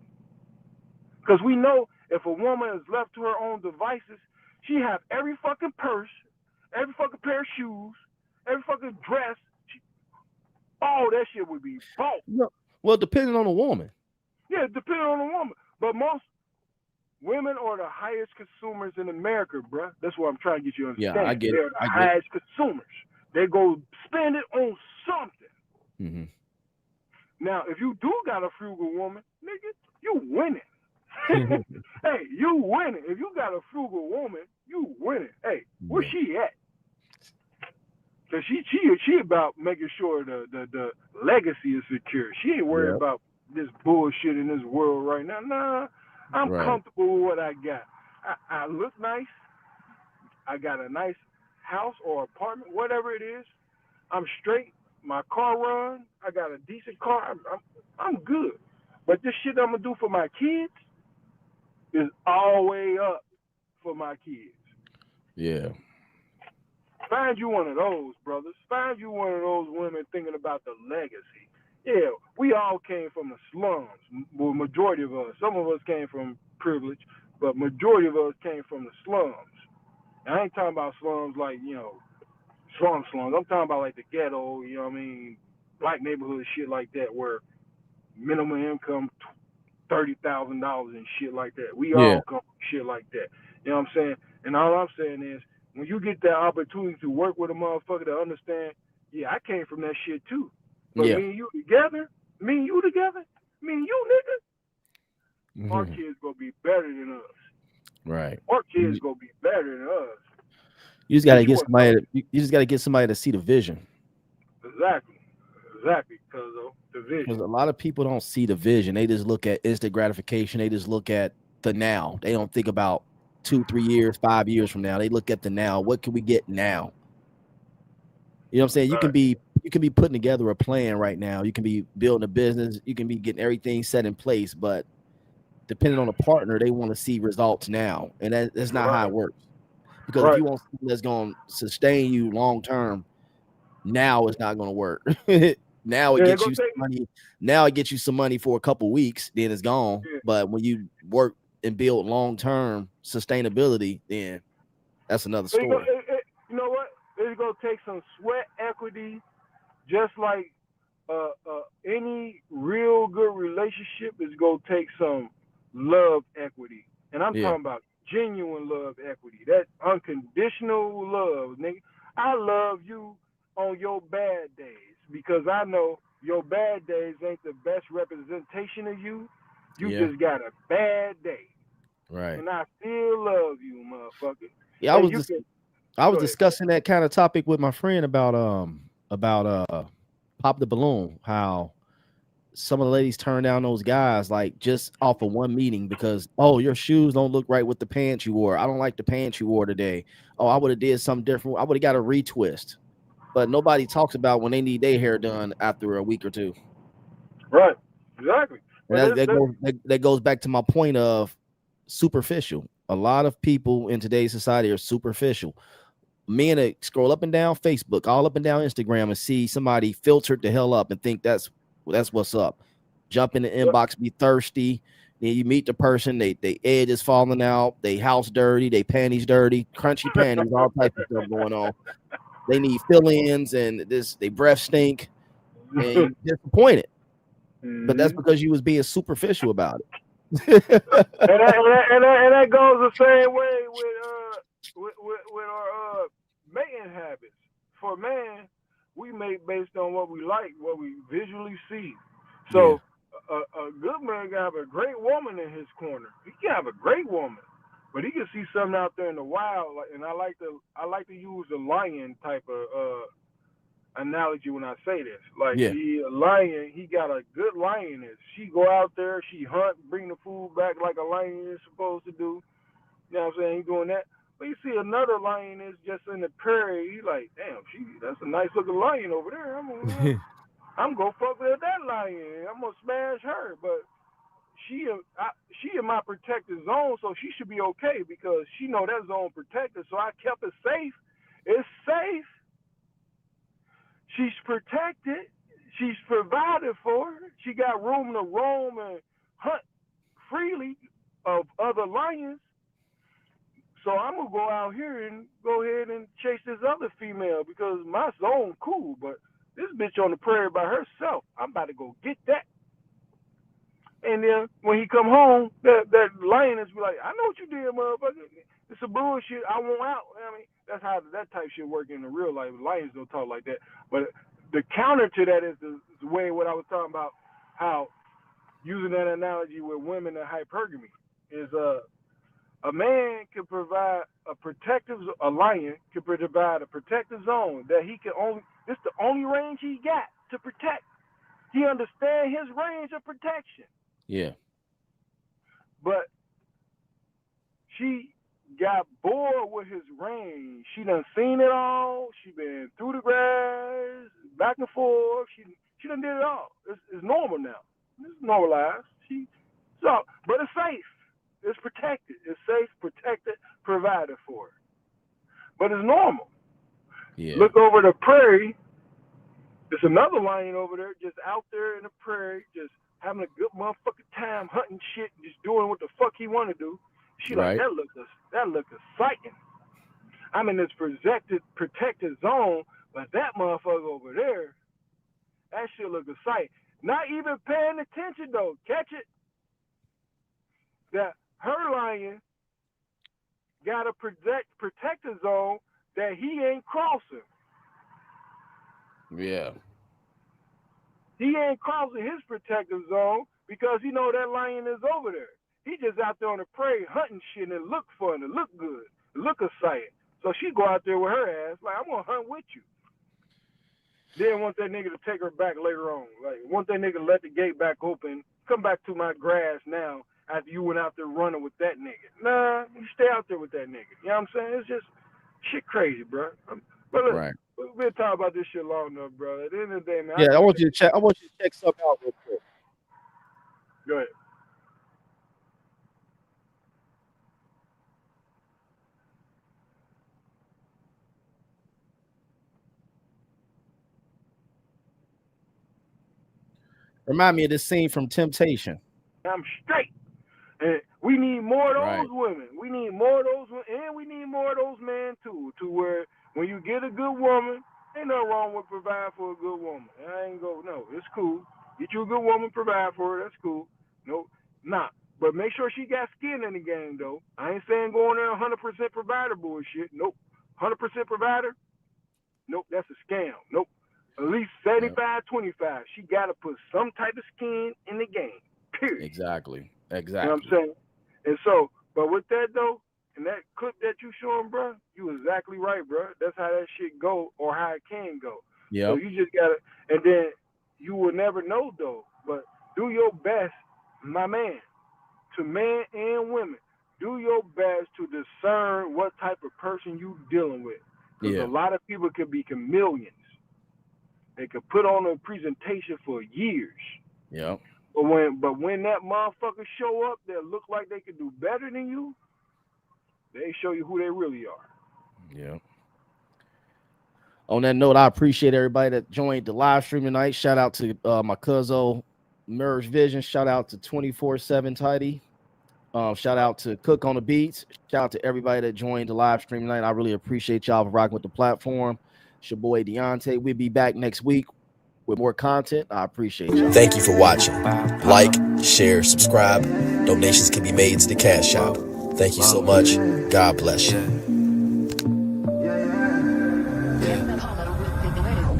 Because we know if a woman is left to her own devices, she have every fucking purse, every fucking pair of shoes, every fucking dress. All that shit would be bought. Well, depending on the woman. Yeah, depending on the woman. But most women are the highest consumers in America, bruh. That's what I'm trying to get you to understand. Yeah, I get They're the highest consumers. They go spend it on something. Mm-hmm. Now, if you do got a frugal woman, nigga, you winning. Hey, you winning. If you got a frugal woman, you winning. Hey, where she at? Cause she about making sure the legacy is secure. She ain't worried about this bullshit in this world right now. Nah, I'm comfortable with what I got. I look nice. I got a nice house or apartment, whatever it is. I'm straight. My car run. I got a decent car. I'm good. But this shit I'm gonna do for my kids is all the way up for my kids. Yeah. Find you one of those, brothers. Find you one of those women thinking about the legacy. Yeah, we all came from the slums. Well, majority of us. Some of us came from privilege, but majority of us came from the slums. And I ain't talking about slums like, slums. I'm talking about like the ghetto, you know what I mean, black neighborhood shit like that where minimum income $30,000 and shit like that. We all come from shit like that. You know what I'm saying? And all I'm saying is, when you get that opportunity to work with a motherfucker to understand, I came from that shit too. But me and you together, me and you, nigga, our kids gonna be better than us. Right. Our kids gonna be better than us. You just gotta get somebody. You just gotta get somebody to see the vision. Exactly, because of the vision. Because a lot of people don't see the vision. They just look at instant gratification. They just look at the now. They don't think about 2, 3 years, 5 years from now. They look at the now. What can we get now? You know what I'm saying? You can be putting together a plan right now. You can be building a business. You can be getting everything set in place. But depending on the partner, they want to see results now, and that's not how it works. Because if you want something that's going to sustain you long term, now it's not going to work. Now it gets you some money. Now it gets you some money for a couple weeks, then it's gone. Yeah. But when you work and build long-term sustainability, then that's another story. You know what? It's gonna take some sweat equity, just like any real good relationship is gonna take some love equity, and I'm talking about genuine love equity. That unconditional love, nigga. I love you on your bad days because I know your bad days ain't the best representation of you. You just got a bad day. Right. And I still love you, motherfucker. Yeah, I was discussing that kind of topic with my friend about about Pop the Balloon, how some of the ladies turn down those guys like just off of one meeting because, oh, your shoes don't look right with the pants you wore. I don't like the pants you wore today. Oh, I would have did something different. I would have got a retwist. But nobody talks about when they need their hair done after a week or two. Right. Exactly. And But that goes back to my point of superficial. A lot of people in today's society are superficial. Men that scroll up and down Facebook, all up and down Instagram, and see somebody filtered the hell up and think that's what's up. Jump in the inbox, be thirsty. Then you meet the person, they edge is falling out, they house dirty, they panties dirty, crunchy panties, all types of stuff going on. They need fill-ins and they breath stink, and you disappointed. But that's because you was being superficial about it. and that goes the same way with our mating habits. For man, we mate based on what we like, what we visually see. So a good man can have a great woman in his corner. He can have a great woman, but he can see something out there in the wild. And I like to use the lion type of analogy when I say this. Like a lion, he got a good lioness. She go out there, she hunt, bring the food back like a lion is supposed to do. You know what I'm saying? He doing that. But you see another lioness just in the prairie, he like, damn, that's a nice looking lion over there. I'm gonna fuck with that lion. I'm gonna smash her. But she in my protected zone, so she should be okay because she know that zone protected. So I kept it safe. It's safe. She's protected. She's provided for. She got room to roam and hunt freely of other lions. So I'm going to go out here and go ahead and chase this other female because my zone cool, but this bitch on the prairie by herself, I'm about to go get that. And then when he come home, that lioness be like, I know what you did, motherfucker. It's some bullshit. I want out. I mean, that's how that type shit work in the real life. Lions don't talk like that. But the counter to that is the way what I was talking about, how using that analogy with women and hypergamy is a man can provide a lion can provide a protective zone that he can only, this the only range he got to protect. He understands his range of protection. Yeah. But she got bored with his range. She done seen it all. She been through the grass, back and forth. She done did it all. It's normal now. It's normalized. But it's safe. It's protected. It's safe, protected, provided for. But it's normal. Yeah. Look over the prairie. There's another lion over there just out there in the prairie, just having a good motherfucking time hunting shit, just doing what the fuck he want to do. She like, that look exciting. I'm in this protected zone, but that motherfucker over there, that shit look exciting. Not even paying attention though. Catch it? That her lion got a protected zone that he ain't crossing. Yeah. He ain't crossing his protective zone because he know that lion is over there. He just out there on the prairie hunting shit and it look fun, it look good, it look exciting. So she go out there with her ass like, I'm gonna hunt with you. Then want that nigga to take her back later on. Like, want that nigga to let the gate back open, come back to my grass now after you went out there running with that nigga. Nah, you stay out there with that nigga. You know what I'm saying? It's just shit crazy, bro. But look, right. We've been talking about this shit long enough, bro. At the end of the day, man. Yeah, I want you to check something out real quick. Go ahead. Remind me of this scene from Temptation. I'm straight. And we need more of those women. We need more of those women, and we need more of those men too. To where when you get a good woman, ain't nothing wrong with providing for a good woman. No, it's cool. Get you a good woman, provide for her. That's cool. No, But make sure she got skin in the game, though. I ain't saying going there 100% provider bullshit. Nope. 100% provider? Nope, that's a scam. Nope. At least 75-25. She got to put some type of skin in the game. Period. Exactly. You know what I'm saying? And so, but with that, though, and that clip that you showing, bro, you exactly right, bro. That's how that shit go or how it can go. Yeah. So you just gotta, and then you will never know though. But do your best, my man, to men and women. Do your best to discern what type of person you dealing with. Because a lot of people could be chameleons. They could put on a presentation for years. Yeah. But when that motherfucker show up that look like they could do better than you, they show you who they really are. Yeah. On that note, I appreciate everybody that joined the live stream tonight. Shout out to my cousin Merge Vision. Shout out to 24/7 Tidy. Shout out to Cook on the Beats. Shout out to everybody that joined the live stream tonight. I really appreciate y'all for rocking with the platform. It's your boy Deonte. We'll be back next week with more content. I appreciate y'all. Thank you for watching. Like, share, subscribe. Donations can be made to the Cash App. Thank you so much. God bless you.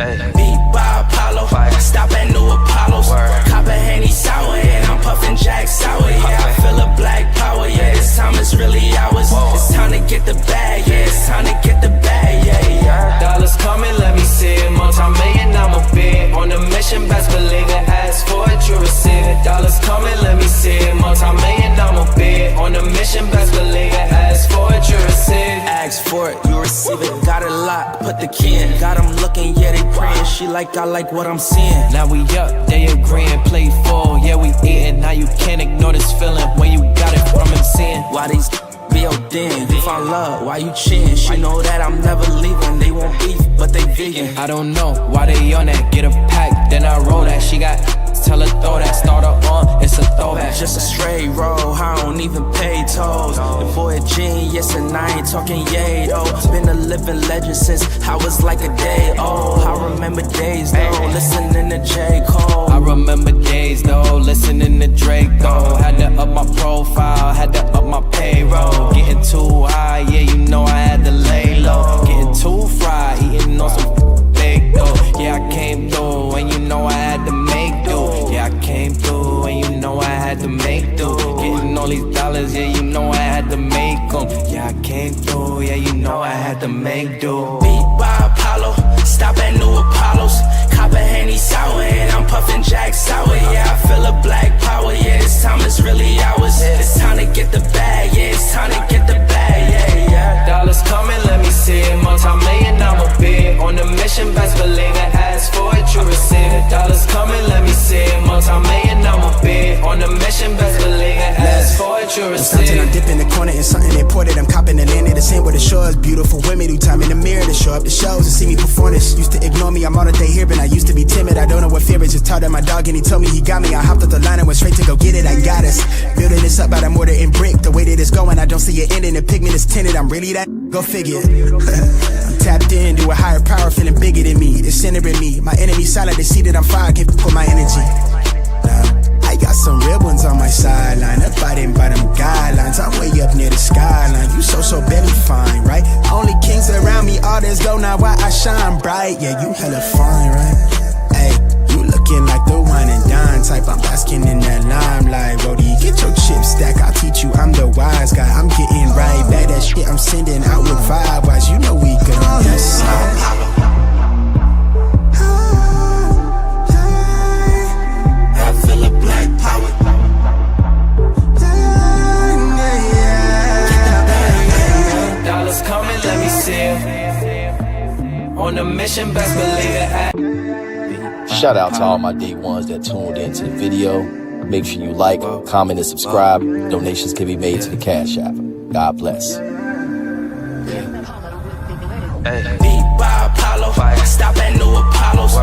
Beat by Apollo, stop at New Apollos. Cop a Henny sour, and I'm puffing Jack Sour. Yeah, I feel a black power. Yeah, this time is really ours. It's time to get the bag. Yeah, it's time to get the bag. Yeah, yeah. Dollars coming, let me see it. Multi-million, I'm a bid. On a mission, best believe it. Ask for it, you receive it. Dollars coming, let me see it. Multi-million, I'm a bid. On a mission, best believe it. Ask for it, you receive it. Ask for it, you receive it. Got it locked, put the key in. Got them looking, yeah, they praying. She like, I like what I'm seeing. Now we up, they agreeing. Play full, yeah, we eating. Now you can't ignore this feeling when you got it from him seeing. Why these be your den? You find love, why you cheating? She know that I'm never leaving. They want beef, but they vegan. I don't know why they on that. Get a pack, then I roll that. She got, tell her throw that. Start her on, it's a throwback. Just a straight roll, I don't even pay tolls. The boy a genius and I ain't talking yay though. Been a living legend since I was like a day old. I remember days though, listening to J. Cole. I remember days though, listening to Drake though. Had to up my profile, had to up my payroll. Getting too high, yeah, you know I had to lay low. Getting too fried, eating on some big though. Yeah, I came through and you know I had to make do. Yeah, I came through and you know I had to make do. Getting all these dollars, yeah, you know I had to make them. Yeah, I came through, yeah, you know I had to make do. Beat by Apollo, stop at New Apollos. Cop a Henny sour and I'm puffing Jack Sour. Yeah, I feel a black power, yeah, this time is really ours. It's time to get the bag, yeah, it's time to get the bag, yeah, yeah. Dollars coming, let me see it. Multi-million, I'm a bid. On the mission, best believe it. Ask for it, you receive it. Dollars coming, let me see it. Multi-million, I'm a bid. On the mission, best believe it. Ask for it, you receive it. I dip in the corner in something imported. I'm copping the land of the same where the shore is beautiful. Women do time in the mirror to show up the shows and see me perform this. Used to ignore me, I'm all the day here, but I used to be timid. I don't know what fear is, just talked to my dog and he told me he got me. I hopped up the line and went straight to go get it. I got us building this up out of mortar and brick. The way that it's going, I don't see it ending. The pigment is tinted. I'm really that. Go figure. I'm tapped in to a higher power, feeling bigger than me. It's centering me. My enemies silent, they see that I'm fire. Can't put my energy. I got some real ones on my sideline, abiding by them guidelines. I'm way up near the skyline. You so barely fine, right? Only kings around me, all this go now. Why I shine bright? Yeah, you hella fine, right? Hey, you looking like the wine and dine type. I'm basking in that limelight. Brody, get your chip stack. I'll teach you. I'm the wise guy. I'm getting right back. That shit I'm sending out with vibe wise. You know we good on that side. Coming, let me see it. On the mission, best believe it. Shout out to all my day ones that tuned into the video. Make sure you like, comment, and subscribe. Donations can be made to the Cash App. God bless. Beat by Apollo, stop at New Apollos.